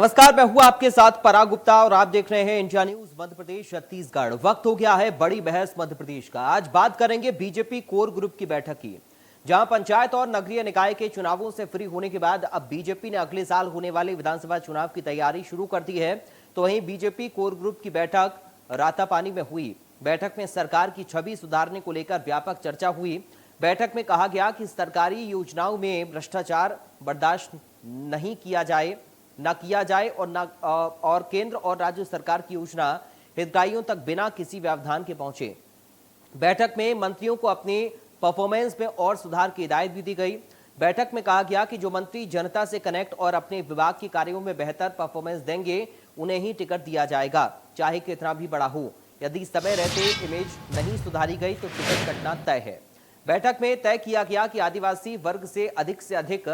नमस्कार, मैं हूं आपके साथ पराग गुप्ता और आप देख रहे हैं इंडिया न्यूज मध्य प्रदेश छत्तीसगढ़। वक्त हो गया है बड़ी बहस मध्य प्रदेश का। आज बात करेंगे बीजेपी कोर ग्रुप की बैठक की, जहां पंचायत और नगरीय निकाय के चुनावों से फ्री होने के बाद अब बीजेपी ने अगले साल होने वाले विधानसभा चुनाव की तैयारी शुरू कर दी है। तो वहीं बीजेपी कोर ग्रुप की बैठक रातापानी में हुई। बैठक में सरकार की छवि सुधारने को लेकर व्यापक चर्चा हुई। बैठक में कहा गया कि सरकारी योजनाओं में भ्रष्टाचार बर्दाश्त नहीं किया जाए और केंद्र और राज्य सरकार की योजना हितग्राहियों तक बिना किसी व्यवधान के पहुंचे। बैठक में मंत्रियों को अपने परफॉर्मेंस में और सुधार की हिदायत भी दी गई। बैठक में कहा गया कि जो मंत्री जनता से कनेक्ट और अपने विभाग के कार्यों में बेहतर परफॉर्मेंस देंगे, उन्हें ही टिकट दिया जाएगा, चाहे कितना भी बड़ा हो। यदि समय रहते इमेज नहीं सुधारी गई तो टिकट कटना तय है। बैठक में तय किया गया कि आदिवासी वर्ग से अधिक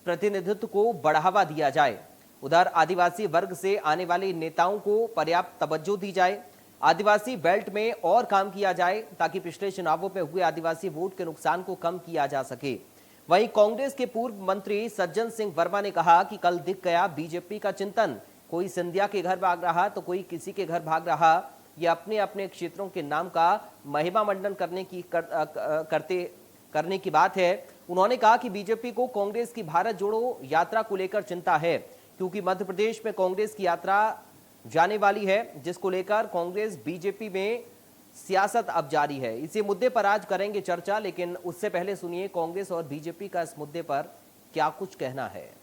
प्रतिनिधित्व को बढ़ावा दिया जाए। उधर आदिवासी वर्ग से आने वाले नेताओं को पर्याप्त तवज्जो दी जाए। आदिवासी बेल्ट में और काम किया जाए ताकि पिछले चुनावों में हुए आदिवासी वोट के नुकसान को कम किया जा सके। वहीं कांग्रेस के पूर्व मंत्री सज्जन सिंह वर्मा ने कहा कि कल दिख गया बीजेपी का चिंतन। कोई सिंधिया के घर भाग रहा तो कोई किसी के घर भाग रहा। ये अपने अपने क्षेत्रों के नाम का महिमा मंडन करने की बात है। उन्होंने कहा कि बीजेपी को कांग्रेस की भारत जोड़ो यात्रा को लेकर चिंता है, क्योंकि मध्य प्रदेश में कांग्रेस की यात्रा जाने वाली है, जिसको लेकर कांग्रेस बीजेपी में सियासत अब जारी है। इसी मुद्दे पर आज करेंगे चर्चा, लेकिन उससे पहले सुनिए कांग्रेस और बीजेपी का इस मुद्दे पर क्या कुछ कहना है।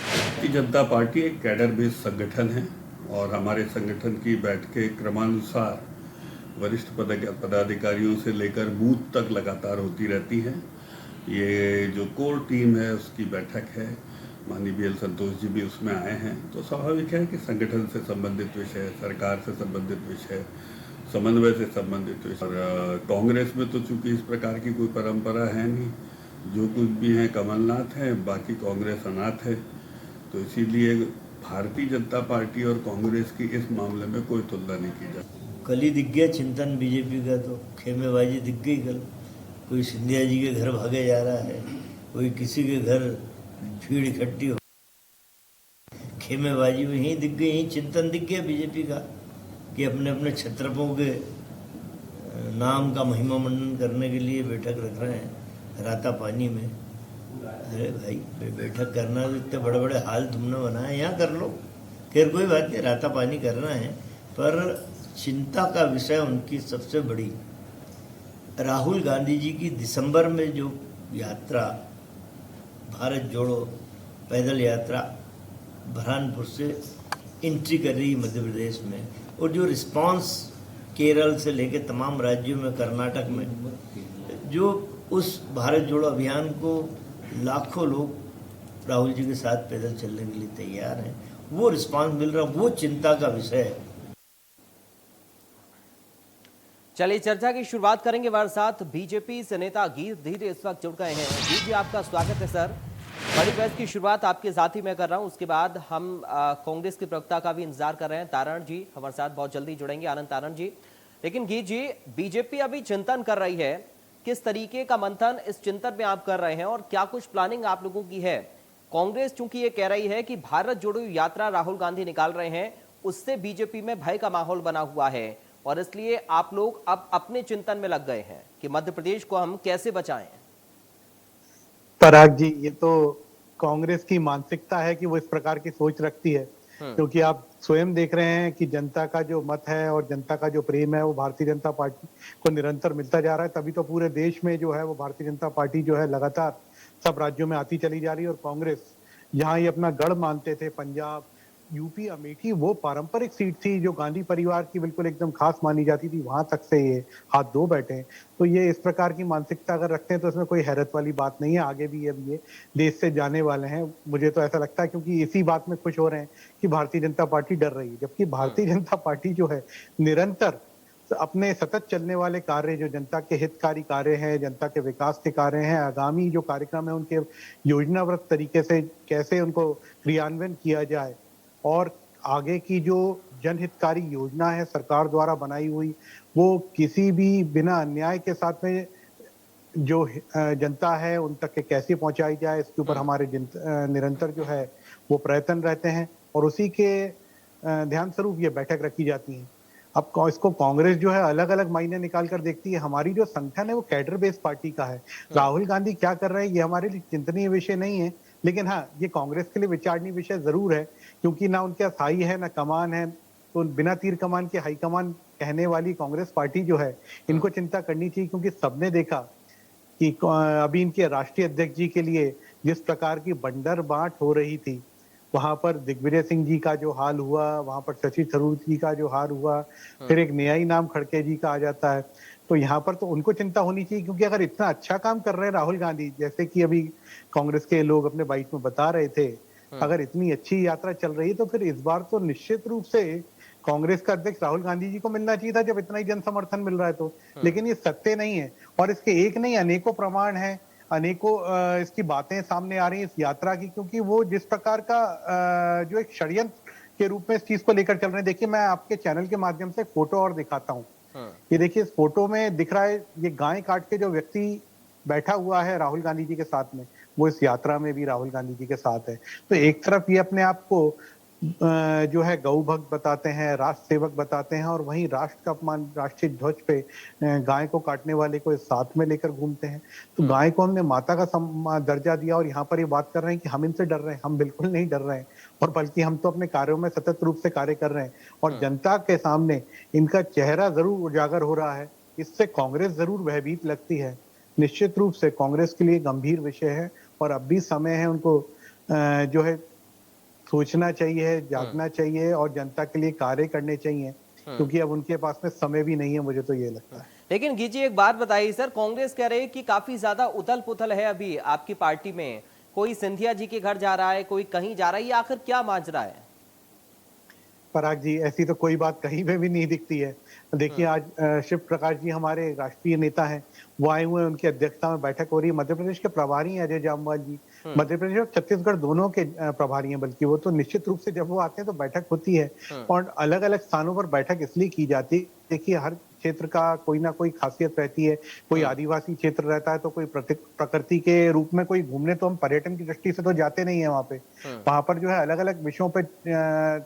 भारतीय जनता पार्टी एक कैडर बेस्ड संगठन है और हमारे संगठन की बैठकें क्रमानुसार वरिष्ठ पदाधिकारियों से लेकर बूथ तक लगातार होती रहती हैं। ये जो कोर टीम है उसकी बैठक है, माननीय BL संतोष जी भी उसमें आए हैं। तो स्वाभाविक है कि संगठन से संबंधित विषय, सरकार से संबंधित विषय, समन्वय से संबंधित विषय। और कांग्रेस में तो चूंकि इस प्रकार की कोई परंपरा है नहीं, जो कुछ भी है कमलनाथ है, बाकी कांग्रेस अनाथ है। तो इसीलिए भारतीय जनता पार्टी और कांग्रेस की इस मामले में कोई तुलना नहीं की जाती। कल ही दिख गया चिंतन बीजेपी का, तो खेमेबाजी दिख गई कल। कोई सिंधिया जी के घर भागे जा रहा है, कोई किसी के घर भीड़ इकट्ठी हो, खेमेबाजी में ही दिख गई। यही चिंतन दिख गया बीजेपी का कि अपने अपने छत्रपों के नाम का महिमा मंडन करने के लिए बैठक रख रहे हैं रातापानी में। अरे भाई, बैठक करना तो इतने बड़े बड़े हाल तुमने बनाए, यहाँ कर लो। खैर कोई बात नहीं, रातापानी करना है, पर चिंता का विषय उनकी सबसे बड़ी राहुल गांधी जी की दिसंबर में जो यात्रा, भारत जोड़ो पैदल यात्रा बुरहानपुर से एंट्री कर रही मध्य प्रदेश में, और जो रिस्पांस केरल से लेके तमाम राज्यों में, कर्नाटक में, जो उस भारत जोड़ो अभियान को लाखों लोग राहुल जी के साथ पैदल चलने के लिए तैयार हैं, वो रिस्पांस मिल रहा, वो चिंता का विषय है। चलिए चर्चा की शुरुआत करेंगे। हमारे साथ बीजेपी से नेता गीत धीरे इस वक्त जुड़ गए हैं। गीत जी, आपका स्वागत है सर। बड़ी बहस की शुरुआत आपके साथ ही मैं कर रहा हूं, उसके बाद हम कांग्रेस के प्रवक्ता का भी इंतजार कर रहे हैं। तारण जी हमारे साथ बहुत जल्दी जुड़ेंगे, आनंद तारण जी। लेकिन गीत जी, बीजेपी अभी चिंतन कर रही है, किस तरीके का मंथन इस चिंतन में आप कर रहे हैं और क्या कुछ प्लानिंग आप लोगों की है? कांग्रेस चूंकि ये कह रही है कि भारत जोड़ो यात्रा राहुल गांधी निकाल रहे हैं, उससे बीजेपी में भय का माहौल बना हुआ है और इसलिए आप लोग अब अपने चिंतन में लग गए हैं कि मध्य प्रदेश को हम कैसे बचाएं। पराग जी, ये तो कांग्रेस की मानसिकता है कि वो इस प्रकार की सोच रखती है, क्योंकि आप स्वयं देख रहे हैं कि जनता का जो मत है और जनता का जो प्रेम है वो भारतीय जनता पार्टी को निरंतर मिलता जा रहा है। तभी तो पूरे देश में जो है वो भारतीय जनता पार्टी जो है लगातार सब राज्यों में आती चली जा रही है। और कांग्रेस जहां ये अपना गढ़ मानते थे, पंजाब, यूपी, अमेठी, वो पारंपरिक सीट थी जो गांधी परिवार की बिल्कुल एकदम खास मानी जाती थी, वहां तक से ये हाथ धो बैठे हैं। तो ये इस प्रकार की मानसिकता अगर रखते हैं तो इसमें कोई हैरत वाली बात नहीं है। आगे भी अब ये देश से जाने वाले हैं, मुझे तो ऐसा लगता है, क्योंकि इसी बात में खुश हो रहे हैं कि भारतीय जनता पार्टी डर रही है, जबकि भारतीय जनता पार्टी जो है निरंतर अपने सतत चलने वाले कार्य, जो जनता के हितकारी कार्य हैं, जनता के विकास के कार्य हैं, आगामी जो कार्यक्रम है उनके योजनाबद्ध तरीके से कैसे उनको क्रियान्वयन किया जाए और आगे की जो जनहितकारी योजना है सरकार द्वारा बनाई हुई, वो किसी भी बिना अन्याय के साथ में जो जनता है उन तक के कैसे पहुंचाई जाए, इसके ऊपर हमारे निरंतर जो है वो प्रयत्न रहते हैं और उसी के ध्यान स्वरूप ये बैठक रखी जाती है। अब इसको कांग्रेस जो है अलग अलग मायने निकाल कर देखती है। हमारी जो संगठन है वो कैडर बेस्ड पार्टी का है। राहुल गांधी क्या कर रहे हैं ये हमारे लिए चिंतनीय विषय नहीं है, लेकिन हाँ ये कांग्रेस के लिए विचारणीय विषय जरूर है, क्योंकि ना उनके स्थायी है ना कमान है। तो बिना तीर कमान के हाईकमान कहने वाली कांग्रेस पार्टी जो है इनको चिंता करनी चाहिए, क्योंकि सबने देखा कि अभी इनके राष्ट्रीय अध्यक्ष जी के लिए जिस प्रकार की बंडर बांट हो रही थी, वहां पर दिग्विजय सिंह जी का जो हाल हुआ, वहां पर शशि थरूर जी का जो हाल हुआ, फिर एक नया ही नाम खड़के जी का आ जाता है। तो यहाँ पर तो उनको चिंता होनी चाहिए, क्योंकि अगर इतना अच्छा काम कर रहे हैं राहुल गांधी, जैसे कि अभी कांग्रेस के लोग अपने बाइट में बता रहे थे, अगर इतनी अच्छी यात्रा चल रही है तो फिर इस बार तो निश्चित रूप से कांग्रेस का अध्यक्ष राहुल गांधी जी को मिलना चाहिए था, जब इतना ही जन समर्थन मिल रहा है तो। लेकिन ये सत्य नहीं है, और इसके एक नहीं अनेकों प्रमाण हैं, अनेकों इसकी बातें सामने आ रही हैं इस यात्रा की, क्योंकि वो जिस प्रकार का जो एक षड्यंत्र के रूप में इस चीज को लेकर चल रहे हैं। देखिए मैं आपके चैनल के माध्यम से फोटो और दिखाता हूँ। ये देखिए इस फोटो में दिख रहा है, ये गाय काट के जो व्यक्ति बैठा हुआ है राहुल गांधी जी के साथ में, वो इस यात्रा में भी राहुल गांधी जी के साथ है। तो एक तरफ ये अपने आप को जो है गौ भक्त बताते हैं, राष्ट्र सेवक बताते हैं, और वहीं राष्ट्र का अपमान राष्ट्रीय ध्वज पे गाय को काटने वाले को साथ में लेकर घूमते हैं। तो गाय को हमने माता का दर्जा दिया, और यहाँ पर ये बात कर रहे हैं कि हम इनसे डर रहे हैं। हम बिल्कुल नहीं डर रहे हैं, और बल्कि हम तो अपने कार्यों में सतत रूप से कार्य कर रहे हैं, और जनता के सामने इनका चेहरा जरूर उजागर हो रहा है। इससे कांग्रेस जरूर भयभीत लगती है। निश्चित रूप से कांग्रेस के लिए गंभीर विषय है, और अब भी समय है उनको जो है सोचना चाहिए, जागना चाहिए, और जनता के लिए कार्य करने चाहिए, क्योंकि अब उनके पास में समय भी नहीं है, मुझे तो ये लगता है। लेकिन जी एक बात बताइए सर, कांग्रेस कह रही है कि काफी ज्यादा उथल पुथल है अभी आपकी पार्टी में, कोई सिंधिया जी के घर जा रहा है, कोई कहीं जा रहा है, ये आखिर क्या माजरा है? पराग जी ऐसी तो कोई बात कहीं पे भी नहीं दिखती है। देखिए आज शिव प्रकाश जी हमारे राष्ट्रीय नेता हैं, वो आए हुए हैं, उनकी अध्यक्षता में बैठक हो रही है। मध्य प्रदेश के प्रभारी हैं अजय जामवाल जी, मध्य प्रदेश और छत्तीसगढ़ दोनों के प्रभारी हैं, बल्कि वो तो निश्चित रूप से जब वो आते हैं तो बैठक होती है, और अलग अलग स्थानों पर बैठक इसलिए की जाती है। देखिए हर क्षेत्र का कोई ना कोई खासियत रहती है, कोई आदिवासी क्षेत्र रहता है तो कोई प्रकृति के रूप में कोई घूमने, तो हम पर्यटन की दृष्टि से तो जाते नहीं है वहां पे। वहां पर जो है अलग अलग विषयों पे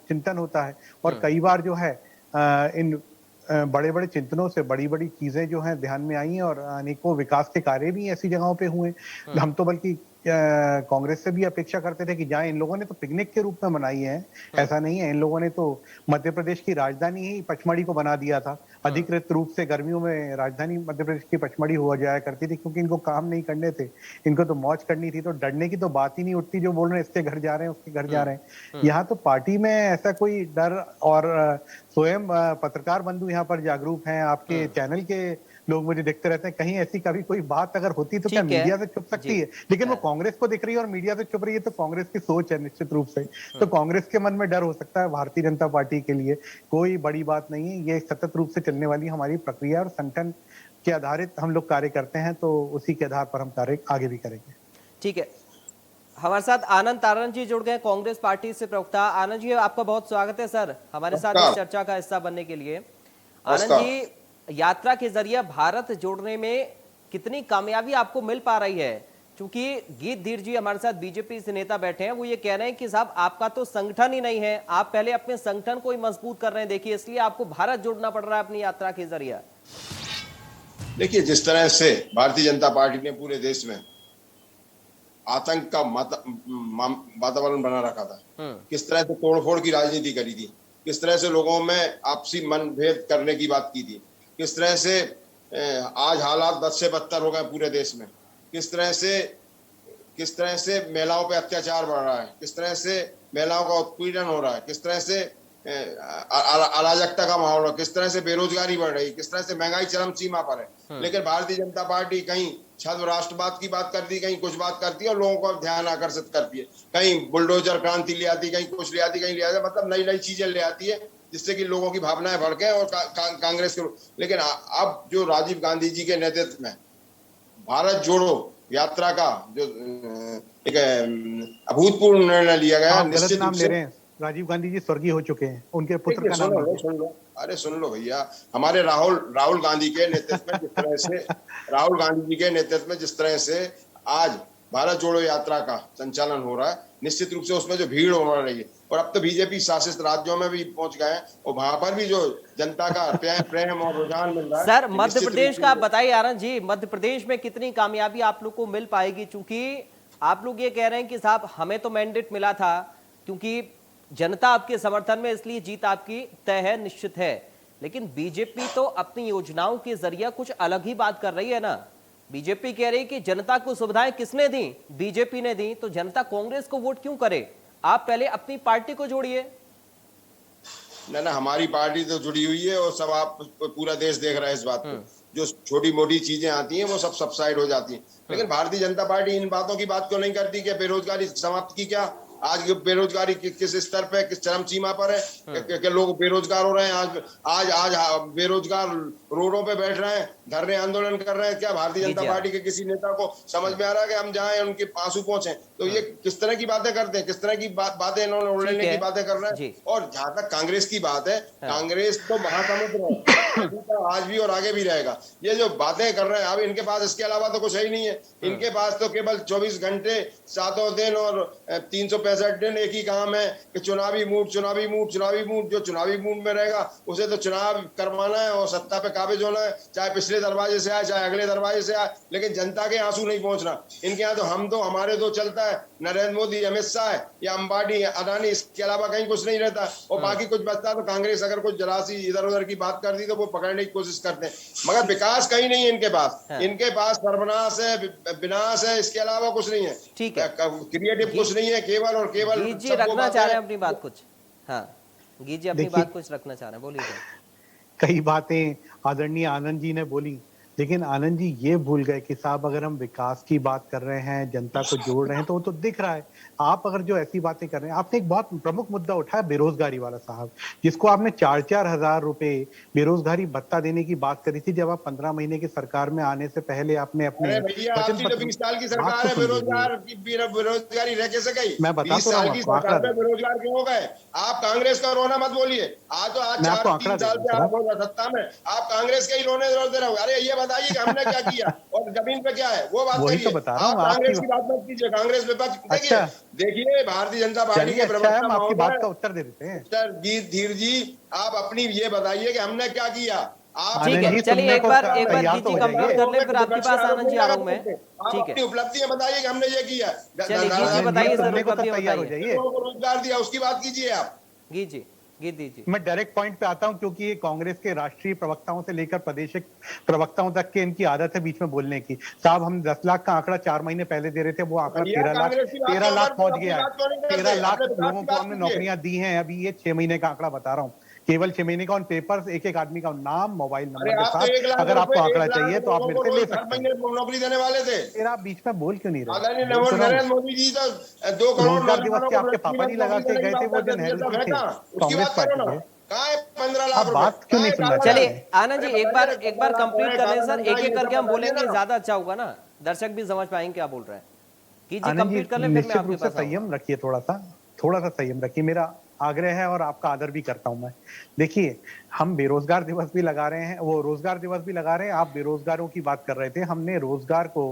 चिंतन होता है, और कई बार जो है इन बड़े बड़े चिंतनों से बड़ी बड़ी चीजें जो हैं ध्यान में आई हैं, और अनेकों विकास के कार्य भी ऐसी जगहों पे हुए। हम तो बल्कि कांग्रेस से भी अपेक्षा करते थे कि जाए, इन लोगों ने तो पिकनिक के रूप में मनाई है, ऐसा नहीं है। इन लोगों ने तो मध्य प्रदेश की राजधानी ही पचमढ़ी को बना दिया था। अधिकृत रूप से गर्मियों में राजधानी मध्य प्रदेश की पचमढ़ी हुआ जाया करती थी, क्योंकि इनको काम नहीं करने थे, इनको तो मौज करनी थी। तो डरने की तो बात ही नहीं उठती, जो बोल रहे हैं इसके घर जा रहे हैं उसके घर जा रहे हैं। यहाँ तो पार्टी में ऐसा कोई डर, और स्वयं पत्रकार बंधु यहाँ पर जागरूक हैं, आपके चैनल के लोग मुझे देखते रहते हैं, कहीं ऐसी कभी कोई बात अगर होती तो क्या मीडिया से छुप सकती है? लेकिन वो कांग्रेस को दिख रही है और मीडिया से छुप रही है, तो कांग्रेस की सोच है निश्चित रूप से। तो कांग्रेस के मन में डर हो सकता है, भारतीय जनता पार्टी के लिए कोई बड़ी बात नहीं है। ये सतत रूप से चलने वाली हमारी प्रक्रिया, और संगठन के आधारित हम लोग कार्य करते हैं, तो उसी के आधार पर हम कार्य आगे भी करेंगे। ठीक है, हमारे साथ आनंद तारण जी जुड़ गए कांग्रेस पार्टी से प्रवक्ता। आनंद जी आपका बहुत स्वागत है सर हमारे साथ इस चर्चा का हिस्सा बनने के लिए। आनंद जी, यात्रा के जरिए भारत जोड़ने में कितनी कामयाबी आपको मिल पा रही है? क्योंकि गीत धीर जी हमारे साथ बीजेपी से नेता बैठे हैं, वो ये कह रहे हैं कि साहब आपका तो संगठन ही नहीं है, आप पहले अपने संगठन को ही मजबूत कर रहे हैं, देखिए इसलिए आपको भारत जोड़ना पड़ रहा है अपनी यात्रा के जरिए। देखिए जिस तरह से भारतीय जनता पार्टी ने पूरे देश में आतंक का वातावरण बना रखा था, किस तरह से तोड़फोड़ की राजनीति करी थी, किस तरह से लोगों में आपसी मनभेद करने की बात की थी, किस तरह से आज हालात बद से बदतर हो गए पूरे देश में, किस तरह से महिलाओं पे अत्याचार बढ़ रहा है, किस तरह से महिलाओं का उत्पीड़न हो रहा है, किस तरह से अराजकता का माहौल है, किस तरह से बेरोजगारी बढ़ रही है, किस तरह से महंगाई चरम सीमा पर है। लेकिन भारतीय जनता पार्टी कहीं छद्म राष्ट्रवाद की बात करती, कहीं कुछ बात करती है और लोगों को ध्यान आकर्षित करती है, कहीं बुलडोजर क्रांति ले आती, कहीं कुछ ले आती, कहीं ले आती, मतलब नई नई चीजें ले आती है जिससे कि लोगों की भावनाएं भड़के और कांग्रेस के। लेकिन अब जो राजीव गांधी जी के नेतृत्व में भारत जोड़ो यात्रा का जो एक अभूतपूर्व निर्णय लिया गया, निश्चित रूप से राजीव गांधी जी स्वर्गीय हो चुके हैं, उनके पुत्र का नाम लीजिए। सुन लो, अरे सुन लो भैया, हमारे राहुल गांधी के नेतृत्व में जिस तरह से राहुल गांधी जी के नेतृत्व में जिस तरह से आज भारत जोड़ो यात्रा का संचालन हो रहा है, निश्चित रूप से उसमें जो भीड़ हो रही है, और अब तो बीजेपी शासित राज्यों में भी पहुंच गए हैं, और वहां पर भी जो जनता का प्रेम और रुझान मिल रहा है। सर, मध्य प्रदेश का बताइए आनंद जी, मध्य प्रदेश में कितनी कामयाबी आप लोग को मिल पाएगी? चूंकि आप लोग ये कह रहे हैं कि साहब हमें तो मैंडेट मिला था, क्योंकि जनता आपके समर्थन में, इसलिए जीत आपकी तय है, निश्चित है। लेकिन बीजेपी तो अपनी योजनाओं के जरिए कुछ अलग ही बात कर रही है ना। बीजेपी कह रही है कि जनता को सुविधाएं किसने दी? बीजेपी ने दी। तो जनता कांग्रेस को वोट क्यों करे? आप पहले अपनी पार्टी को जोड़िए। ना, हमारी पार्टी तो जुड़ी हुई है, और सब आप पूरा देश देख रहा है इस बात को। जो छोटी मोटी चीजें आती हैं वो सब सबसाइड हो जाती हैं। लेकिन भारतीय जनता पार्टी इन बातों की बात क्यों नहीं करती कि बेरोजगारी समाप्त की? क्या आज बेरोजगारी किस स्तर पे, किस चरम सीमा पर है कि लोग बेरोजगार हो रहे हैं? आज बेरोजगार रोडों पे बैठ रहे हैं, धरने आंदोलन कर रहे हैं। क्या भारतीय जनता पार्टी के किसी नेता को समझ में आ रहा है कि हम जाएं उनके आंसू पहुंचे? तो ये किस तरह की बातें करते हैं, किस तरह की बातें इन्होंने उड़ने की बातें कर रहे हैं। और जहां तक कांग्रेस की बात है, कांग्रेस तो महासमुद्र है, आज भी और आगे भी रहेगा। ये जो बातें कर रहे हैं अब, इनके पास इसके अलावा तो कुछ है ही नहीं है। इनके पास तो केवल 24 घंटे 7 दिन और 365 दिन एक ही काम है कि चुनावी मूड। जो चुनावी मूड में रहेगा उसे तो चुनाव करवाना है और सत्ता पे काबिज होना है, चाहे पिछले दरवाजे से आए चाहे अगले दरवाजे से आए। लेकिन जनता के आंसू नहीं पहुंचना इनके यहाँ। तो हमारे तो चलता है नरेंद्र मोदी, अमित शाह या अंबानी, अदानी, इसके अलावा कहीं कुछ नहीं रहता। और बाकी कुछ बचता तो कांग्रेस अगर कुछ जरा सी इधर उधर की बात कर दी तो वो पकड़ने की कोशिश करते हैं, मगर विकास कहीं नहीं है इनके पास। इनके पास सर्वनाश है, विनाश है, इसके अलावा कुछ नहीं है। ठीक है, क्रिएटिव कुछ नहीं है, केवल और केवल जी रखना चाह रहे हैं अपनी बात कुछ। हाँ जी, अपनी बात कुछ रखना चाह रहे हैं, बोलिए। कई बातें आदरणीय आनंद जी ने बोली, लेकिन आनंद जी ये भूल गए कि साहब अगर हम विकास की बात कर रहे हैं, जनता को जोड़ रहे हैं, तो वो तो दिख रहा है। आप अगर जो ऐसी बातें कर रहे हैं, आपने एक बहुत प्रमुख मुद्दा उठाया बेरोजगारी वाला साहब, जिसको आपने 4-4 हजार रुपए बेरोजगारी भत्ता देने की बात करी थी जब आप 15 महीने की सरकार में आने से पहले आपने अपने 20 साल की सरकार है, बेरोजगारी रह कैसे गई? मैं बता तो रहा हूँ, बेरोजगार क्यों हो गए? आप कांग्रेस का रोना मत बोलिए। आज 4-3 साल से आप सत्ता में, आप कांग्रेस के ही रोने दे रहे हो। अरे ये बताइए कि हमने क्या किया और जमीन पे क्या है, वो बात करिए। आप कांग्रेस की बात मत कीजिए, कांग्रेस विपक्ष। देखिए भारतीय जनता पार्टी के प्रवक्ता, आपकी बात का उत्तर दे देते हैं धीर जी, आप अपनी ये बताइए कि हमने क्या किया। ठीक है, चलिए एक बार जी कंप्लीट कर ले, फिर आपके पास आनंद जी आ रहा हूं मैं। ठीक है, उपलब्धियां बताइए कि हमने ये किया। चलिए बताइए सर, तैयार हो जाइए। रोजगार दिया उसकी बात कीजिए आप। जी मैं डायरेक्ट पॉइंट पे आता हूं, क्योंकि ये कांग्रेस के राष्ट्रीय प्रवक्ताओं से लेकर प्रादेशिक प्रवक्ताओं तक के इनकी आदत है बीच में बोलने की। साहब हम 10 लाख का आंकड़ा 4 महीने पहले दे रहे थे, वो आंकड़ा 13 लाख पहुंच गया है। 13 लाख लोगों को हमने नौकरियां दी हैं। अभी ये 6 महीने का आंकड़ा बता रहा हूँ, केवल 6 महीने का। ऑन पेपर्स एक आदमी का नाम, मोबाइल नंबर के साथ। अगर आपको आंकड़ा चाहिए तो आप मेरे से ले सकते हैं। नौकरी देने वाले थे। फिर आप बीच में बोल क्यों नहीं रहे? नरेंद्र मोदी जी तो 2 करोड़ रोजगार दिवस के आपके पापा नहीं लगा के गए थे, वो जो नेहरू जी थे कांग्रेस पार्टी के। 15 लाख बात क्यों नहीं सुनना? चलिए आनंद जी एक बार कंप्लीट कर लें सर, एक करके हम बोलेंगे, ज्यादा अच्छा होगा ना, दर्शक भी समझ पाएंगे क्या बोल रहे हैं। कीजिए कंप्लीट कर लें, फिर मैं आपके पास संयम रखिए, थोड़ा सा संयम रखिए, मेरा आग्रह है और आपका आदर भी करता हूं मैं। देखिए हम बेरोजगार दिवस भी लगा रहे हैं, वो रोजगार दिवस भी लगा रहे हैं, आप बेरोजगारों की बात कर रहे थे। हमने रोजगार को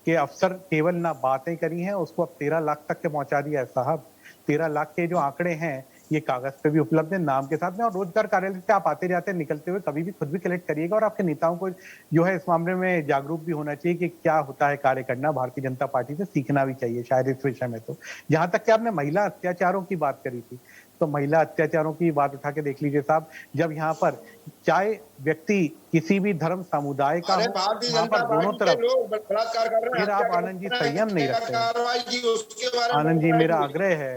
के अवसर केवल ना बातें करी हैं, उसको अब 13 लाख तक के पहुंचा दिया है साहब। 13 लाख के जो आंकड़े हैं ये कागज पे भी उपलब्ध है, नाम के साथ में। और रोजगार कार्यालय से आप आते जाते निकलते हुए कभी भी खुद भी कलेक्ट करिएगा, और आपके नेताओं को जो है इस मामले में जागरूक भी होना चाहिए कि क्या होता है कार्य करना। भारतीय जनता पार्टी से सीखना भी चाहिए शायद इस विषय में। तो जहां तक कि आपने महिला अत्याचारों की बात करी थी, तो महिला अत्याचारों की बात उठा के देख लीजिए साहब। जब यहाँ पर चाहे व्यक्ति किसी भी धर्म समुदाय का हो, वहां पर दोनों तरफ, फिर आप आनंद जी संयम नहीं रखते। आनंद जी मेरा आग्रह है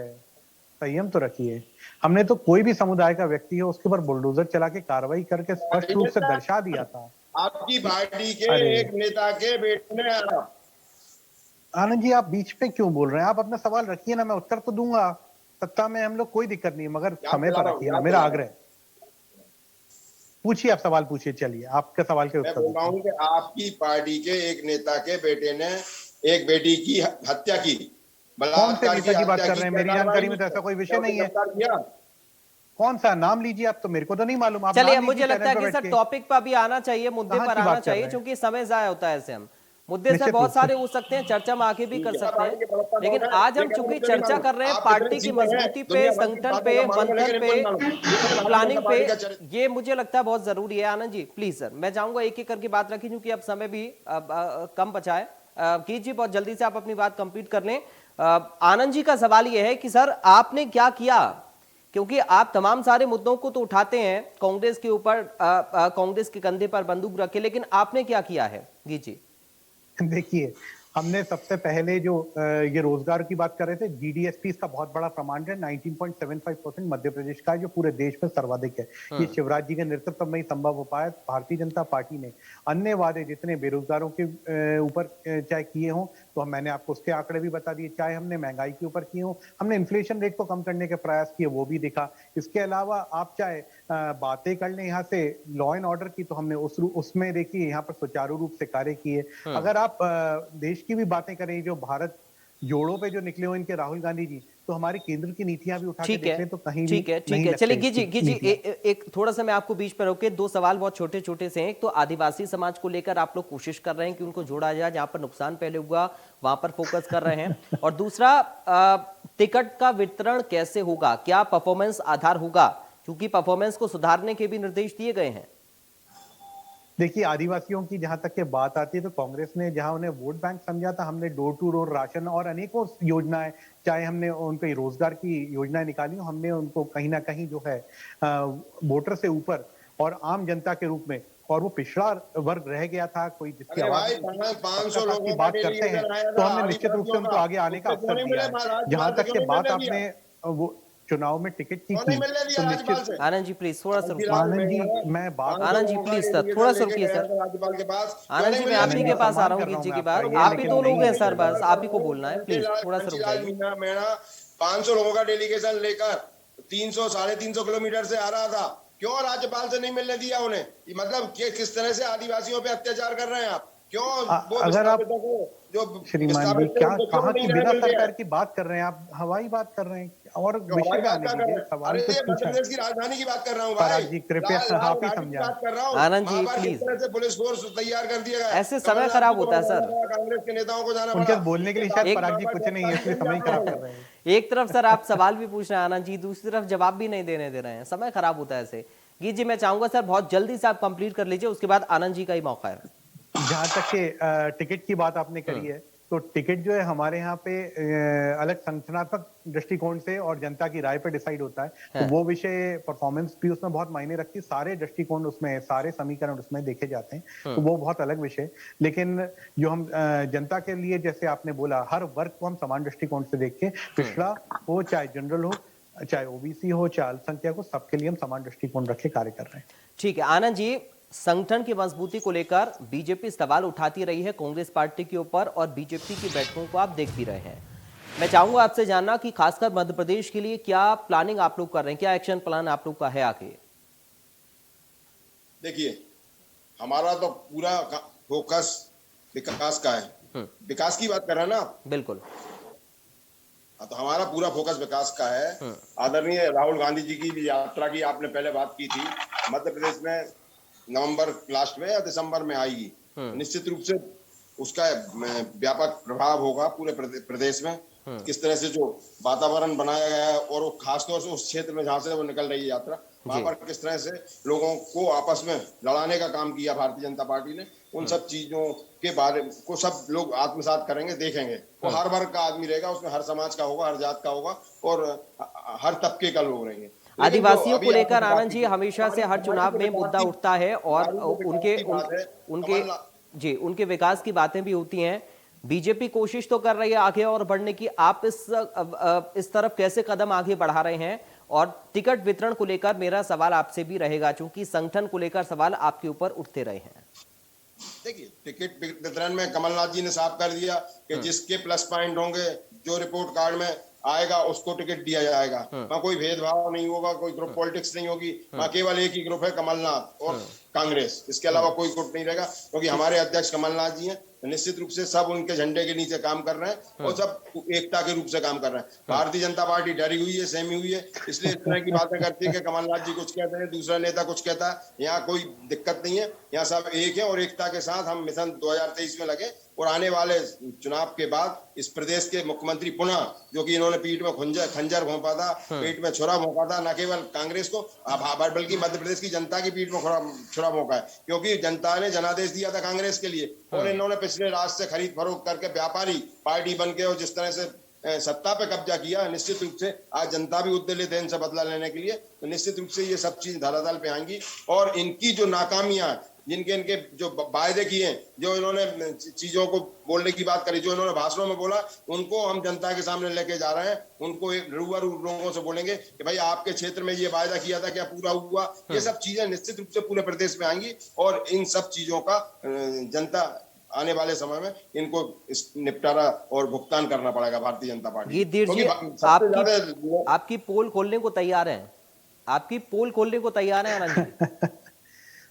संयम तो रखिए। हमने तो कोई भी समुदाय का व्यक्ति है उसके ऊपर बुलडोजर चला के कार्रवाई करके स्पष्ट रूप से दर्शा दिया था। आपकी पार्टी के एक नेता के बेटे ने। आनंद जी आप बीच में क्यों बोल रहे हैं? आप अपना सवाल रखिए ना, मैं उत्तर तो दूंगा। सत्ता में हम लोग कोई दिक्कत नहीं है, मगर समय पर रखिए ना, मेरा आग्रह। पूछिए, आप सवाल पूछिए। चलिए आपके सवाल के उत्तर बोल रहा हूं कि आपकी पार्टी के एक नेता के बेटे ने एक बेटी की हत्या की, कौन से बलात्कार नेता की बात हत्या कर रहे हैं? मेरी कार्रवाई जानकारी में तो हुई ऐसा कोई विषय क्या नहीं है। गिरफ्तार किया? कौन सा नाम लीजिए आप, तो मेरे को तो नहीं मालूम। आप चलिए, नाम मुझे लीजिए लगता है चैनल कि पे सर बैठ के। टॉपिक पर अभी आना चाहिए, मुद्दे कहाँ पर की आना बात कर चाहिए, रहे हैं? क्योंकि समय जाया होता है ऐसे। हम मुद्दे से निश्चित बहुत रूप से। सारे हो सकते हैं, चर्चा में आगे भी कर सकते हैं, लेकिन आज हम चूंकि मुझे नहीं चर्चा मालूम। कर रहे हैं आप कितने पार्टी की सीनियर हैं, मजबूती पे, दुनिया भर की संगठन बातें पे, का मालूम है, मंथन लेकिन पे, इनको नहीं मालूम। ये तो भारतीय प्लानिंग जनता पे, पार्टी का चरित्र। ये मुझे लगता है बहुत जरूरी है। आनंद जी प्लीज सर, मैं चाहूंगा एक एक करके बात रखी, क्योंकि अब समय भी कम बचा है। कीजिए जी, बहुत जल्दी से आप अपनी बात कंप्लीट कर लें। आनंद जी का सवाल यह है कि सर आपने क्या किया, क्योंकि आप तमाम सारे मुद्दों को तो उठाते हैं कांग्रेस के ऊपर, कांग्रेस के कंधे पर बंदूक रखे, लेकिन आपने क्या किया है? जी देखिए, हमने सबसे पहले जो ये रोजगार की बात कर रहे थे, जीडीएसपी इसका बहुत बड़ा प्रमाण है। 19.75% मध्य प्रदेश का है, जो पूरे देश में सर्वाधिक है। ये शिवराज जी के नेतृत्व में ही संभव हो पाया। भारतीय जनता पार्टी ने अन्य वादे जितने बेरोजगारों के ऊपर चाहे किए हों, तो मैंने आपको उसके आंकड़े भी बता दिए, चाहे हमने महंगाई के ऊपर किए हों, हमने इन्फ्लेशन रेट को कम करने के प्रयास किए, वो भी दिखा। इसके अलावा आप चाहे बातें कर लें यहाँ से लॉ एंड ऑर्डर की, तो हमने उसमें देखिए यहाँ पर सुचारू रूप से कार्य किए। अगर आप देश की भी बातें करें, जो भारत जोड़ों पे जो निकले हुए इनके राहुल गांधी जी, तो हमारी केंद्र की नीतियां भी उठा के ठीक है, देख लें तो कहीं भी ठीक है, ठीक नहीं है। लगते चलिए गिजी नीतियां। एक थोड़ा सा मैं आपको बीच में रोके, दो सवाल बहुत छोटे छोटे से हैं। एक तो आदिवासी समाज को लेकर आप लोग कोशिश कर रहे हैं कि उनको जोड़ा जाए, जहां पर नुकसान पहले हुआ वहां पर फोकस कर रहे हैं, और दूसरा टिकट का वितरण कैसे होगा, क्या परफॉर्मेंस आधार होगा, क्योंकि परफॉर्मेंस को सुधारने के भी निर्देश दिए गए हैं। देखिए, आदिवासियों की जहां तक के बात आती है, तो कांग्रेस ने जहां उन्हें वोट बैंक समझा था, हमने डोर टू डोर राशन और अनेकों योजनाएं, चाहे हमने उनको रोजगार की योजनाएं निकाली, हमने उनको कहीं ना कहीं जो है वोटर से ऊपर और आम जनता के रूप में, और वो पिछड़ा वर्ग रह गया था, कोई जिसकी अरे आवाज भाई 500 की लोगों का बात करते हैं, डेलीगेशन आया तो था हमने निश्चित रूप से आदिवासियों उनको का, आगे आने का उसको क्यों अवसर नहीं दिया मिले है। राज्यपाल जहां से, तक क्यों के नहीं बात मिलने आपने दिया? वो चुनाव में टिकट की क्यों थी, नहीं मिलने दिया तो राज्यपाल निश्चित से? आनंद जी प्लीज थोड़ा सा रुकिए। आनंद जी, मैं बात आनंद जी प्लीज सर, थोड़ा सा रुकिए सर। राज्यपाल के पास क्यों आनंद नहीं जी मैं मिलने आप ही आनंद के जी, पास आ सम्मान रहा हूँ कर रहा हूं कीजिए मैं की आपका, बात, ये आप ही लेकिन दो लोग नहीं हैं है सर, चल रहा। बस आप ही को बोलना है, प्लीज थोड़ा सा रुक जाइए। मेरा 500 लोगों का डेलीगेशन लेकर 300 350 किलोमीटर से आ रहा था, क्यों राज्यपाल से नहीं मिलने दिया उन्हें? ये मतलब किस तरह से आदिवासियों पे अत्याचार कर रहे हैं आप? क्यों वो अगर आप विस्थापितों को, जो श्रीमान जी, विस्थापित थे, क्या उनको क्यों कहाँ नहीं की न्याय बिना मिल रहा सरकार है? की बात कर रहे हैं आप? हवाई बात कर रहे हैं, और जो विषय हवाई पे बात आने क्या कर दीजिए। रहे हैं? सवाल अरे कुछ ये मध्य पूछा। प्रदेश की राजधानी की बात कर रहा हूँ पराग भाई, जी, कृपया लाल आप ही घाटी की समझाएं। बात कर रहा हूँ। आनंद जी वहां पर किस प्लीज, तरह से पुलिस फोर्स तैयार कर दिया गया, ऐसे समय कमलनाथ खराब जी को होता है जाना सर। पड़ा, कांग्रेस के नेताओं को जाना उनके पड़ा, बोलने के लिए उसके शायद बाद एक पराग जी वहां पर कुछ नहीं है, गिरफ्तार इसलिए करेंगे समय आप खराब लोगों कर को। रहे हैं। एक तरफ सर आप सवाल भी पूछ रहे हैं आनंद जी, दूसरी तरफ जवाब भी नहीं देने दे रहे हैं, समय खराब होता है ऐसे। गीत जी मैं चाहूंगा सर बहुत जल्दी से आप कंप्लीट कर लीजिए, उसके बाद आनंद जी का ही मौका है। जहां तक के टिकट की बात आपने करी है, तो टिकट जो है हमारे यहाँ पे अलग संगठनात्मक दृष्टिकोण से और जनता की राय पे डिसाइड होता है, तो वो विषय परफॉर्मेंस भी उसमें बहुत मायने रखती है। सारे दृष्टिकोण उसमें, सारे समीकरण उसमें देखे जाते हैं, तो वो बहुत अलग विषय। लेकिन जो हम जनता के लिए, जैसे आपने बोला, हर वर्ग को हम समान दृष्टिकोण से देख के, पिछड़ा हो चाहे जनरल हो, चाहे ओबीसी हो चाहे अल्पसंख्यक हो, सबके लिए हम समान दृष्टिकोण रख के कार्य कर रहे हैं। ठीक है आनंद जी, संगठन की मजबूती को लेकर बीजेपी सवाल उठाती रही है कांग्रेस पार्टी के ऊपर, और बीजेपी की बैठकों को आप देख भी रहे हैं। मैं चाहूंगा आपसे जानना कि खासकर मध्य प्रदेश के लिए क्या प्लानिंग आप लोग कर रहे हैं, क्या एक्शन प्लान आप लोग का है आगे? देखिए, हमारा तो पूरा फोकस विकास का है। विकास की बात कर रहे हैं ना आप? बिल्कुल। तो हमारा पूरा फोकस विकास का है। आदरणीय राहुल गांधी जी की भी यात्रा की आपने पहले बात की थी, मध्य प्रदेश में नवंबर लास्ट में या दिसंबर में आएगी। निश्चित रूप से उसका व्यापक प्रभाव होगा पूरे प्रदेश में। किस तरह से जो वातावरण बनाया गया है, और वो खासतौर से उस क्षेत्र में जहां से वो निकल रही है यात्रा, वहां पर किस तरह से लोगों को आपस में लड़ाने का काम किया भारतीय जनता पार्टी ने, उन सब चीजों के बारे को सब लोग आत्मसात करेंगे, देखेंगे। वो हर वर्ग का आदमी रहेगा उसमें, हर समाज का होगा, हर जात का होगा, और हर तबके का लोग रहेंगे। आदिवासियों को लेकर आनंद जी हमेशा से हर चुनाव में मुद्दा उठता है, और उनके विकास की बातें भी होती हैं। बीजेपी कोशिश तो कर रही है आगे और बढ़ने की, आप इस तरफ कैसे कदम आगे बढ़ा रहे हैं? और टिकट वितरण को लेकर मेरा सवाल आपसे भी रहेगा, क्योंकि संगठन को लेकर सवाल आपके ऊपर उठते रहे हैं। देखिए, टिकट वितरण में कमलनाथ जी ने साफ कर दिया कि जिसके प्लस पॉइंट होंगे, जो रिपोर्ट कार्ड में आएगा उसको टिकट दिया जाएगा। वहाँ कोई भेदभाव नहीं होगा, कोई ग्रुप पॉलिटिक्स नहीं होगी। वहाँ केवल एक ही ग्रुप है, कमलनाथ, और कांग्रेस, इसके अलावा कोई गुट नहीं रहेगा, क्योंकि हमारे अध्यक्ष कमलनाथ जी हैं, निश्चित रूप से सब उनके झंडे के नीचे काम कर रहे हैं और सब एकता के रूप से काम कर रहे हैं। भारतीय जनता पार्टी डरी हुई है, सहमी हुई है, इसलिए इस तरह की बातें करती है कि कमलनाथ जी कुछ कहते हैं, दूसरा नेता कुछ कहता है। यहाँ कोई दिक्कत नहीं है, यहाँ सब एक है और एकता के साथ हम मिशन 2023 में लगे और आने वाले चुनाव के बाद इस प्रदेश के मुख्यमंत्री पुनः, जो कि इन्होंने पीठ में खंजर भोंपा था, पेट में छुरा भोंका था, न केवल कांग्रेस को बल्कि मध्य प्रदेश की जनता की पीठ में छुरा भोंका है, क्योंकि जनता ने जनादेश दिया था कांग्रेस के लिए और इन्होंने पिछले राज से खरीद फरोख्त करके व्यापारी पार्टी बन के और जिस तरह से सत्ता पे कब्जा किया, निश्चित रूप से आज जनता भी उद्दलित है इनसे बदला लेने के लिए। तो निश्चित रूप से ये सब चीज धरातल पे आएंगी और इनकी जो नाकामियां, जिनके इनके जो वायदे किए हैं, जो इन्होंने चीजों को बोलने की बात करी, जो इन्होंने भाषणों में बोला, उनको हम जनता के सामने लेके जा रहे हैं। उनको एक रूबरू लोगों से बोलेंगे कि भाई आपके क्षेत्र में ये वायदा किया था, क्या पूरा हुआ? ये सब चीजें निश्चित रूप से पूरे प्रदेश में आएंगी और इन सब चीजों का जनता आने वाले समय में इनको इस निपटारा और भुगतान करना पड़ेगा भारतीय जनता पार्टी। गीतधीर जी, आपकी पोल खोलने को तैयार है, आपकी पोल खोलने को तैयार है आनंद जी?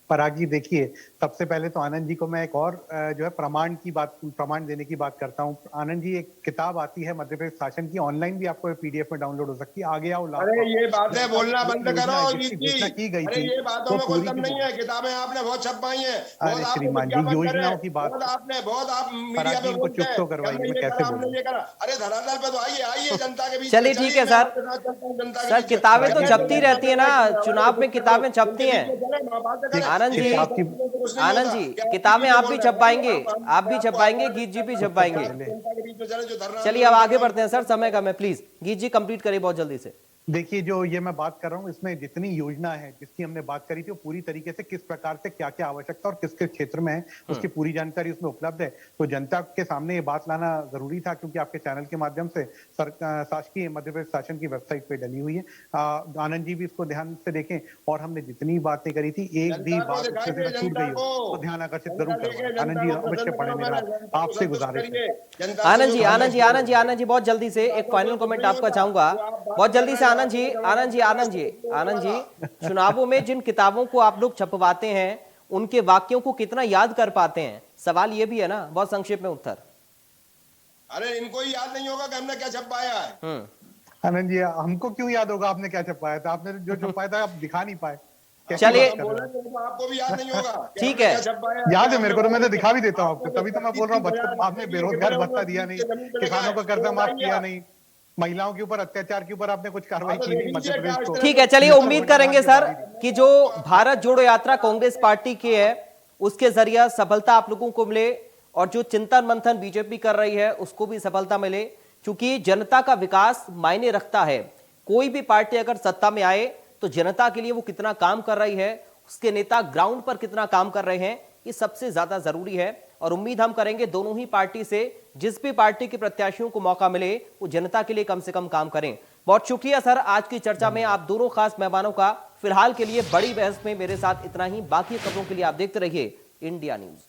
पराग जी देखिए, सबसे पहले तो आनंद जी को मैं एक और जो है प्रमाण देने की बात करता हूँ। आनंद जी, एक किताब आती है मध्य प्रदेश शासन की, ऑनलाइन भी आपको पीडीएफ में डाउनलोड हो सकती है। आगे आओ, अरे ये बातें बोलना बंद करो की गई थी, ये बातों में कोई दम नहीं है। किताबें आपने बहुत छपवाई हैं, अरे श्रीमान जी, योजनाओं की बात बहुत आप मीडिया पे को चुप तो करवाइए, मैं कैसे बोलूं? अरे धरातल पे तो आइए जनता के बीच। चलिए ठीक है सर, किताबें तो छपती रहती है ना, चुनाव में किताबें छपती हैं। आनंद जी, किताबें आप भी छप पाएंगे, गीत जी भी छप पाएंगे। चलिए अब आगे बढ़ते हैं सर, समय कम है, प्लीज गीत जी कंप्लीट करिए बहुत जल्दी से। देखिए, जो ये मैं बात कर रहा हूँ, इसमें जितनी योजना है जिसकी हमने बात करी थी, वो पूरी तरीके से किस प्रकार से क्या क्या आवश्यकता और किस किस क्षेत्र में है, उसकी पूरी जानकारी उसमें उपलब्ध है। तो जनता के सामने ये बात लाना जरूरी था, क्योंकि आपके चैनल के माध्यम से शासकीय मध्य प्रदेश शासन की वेबसाइट पे डली हुई है। आनंद जी भी इसको ध्यान से देखें और हमने जितनी बातें करी थी, एक भी बात उससे जरा छूट गई हो तो ध्यान आकर्षित जरूर करवाएं। आनंद जी अवश्य पढ़े, मेरा आपसे गुजारिश है। आनंद जी बहुत जल्दी से एक फाइनल कमेंट आपका चाहूंगा, बहुत जल्दी से। आनंद जी, चुनावों में जिन किताबों को आप लोग छपवाते हैं, उनके वाक्यों को कितना याद कर पाते हैं? सवाल ये भी है ना, बहुत संक्षेप में उत्तर। अरे इनको ही याद नहीं होगा कि हमने क्या छपवाया है। आनंद जी, हमको क्यों याद होगा आपने क्या छपवाया था? आपने जो छपवाया था आप दिखा नहीं पाए। चलिए, आपको भी याद नहीं होगा। ठीक है, याद है मेरे को, तो मैं तो दिखा भी देता हूँ आपको, तभी तो मैं बोल रहा हूँ। आपने बेरोजगार भत्ता दिया नहीं, किसानों का कर्जा माफ किया नहीं, महिलाओं के ऊपर अत्याचार के ऊपर आपने कुछ कार्रवाई की नहीं मध्य प्रदेश को। ठीक है, चलिए उम्मीद करेंगे सर कि जो भारत जोड़ो यात्रा कांग्रेस पार्टी की है, उसके जरिए सफलता आप लोगों को मिले और जो चिंतन मंथन बीजेपी कर रही है उसको भी सफलता मिले, क्योंकि जनता का विकास मायने रखता है। कोई भी पार्टी अगर सत्ता में आए तो जनता के लिए वो कितना काम कर रही है, उसके नेता ग्राउंड पर कितना काम कर रहे हैं, ये सबसे ज्यादा जरूरी है। और उम्मीद हम करेंगे दोनों ही पार्टी से, जिस भी पार्टी के प्रत्याशियों को मौका मिले वो जनता के लिए कम से कम काम करें। बहुत शुक्रिया सर आज की चर्चा में आप दोनों खास मेहमानों का। फिलहाल के लिए बड़ी बहस में मेरे साथ इतना ही, बाकी खबरों के लिए आप देखते रहिए इंडिया न्यूज।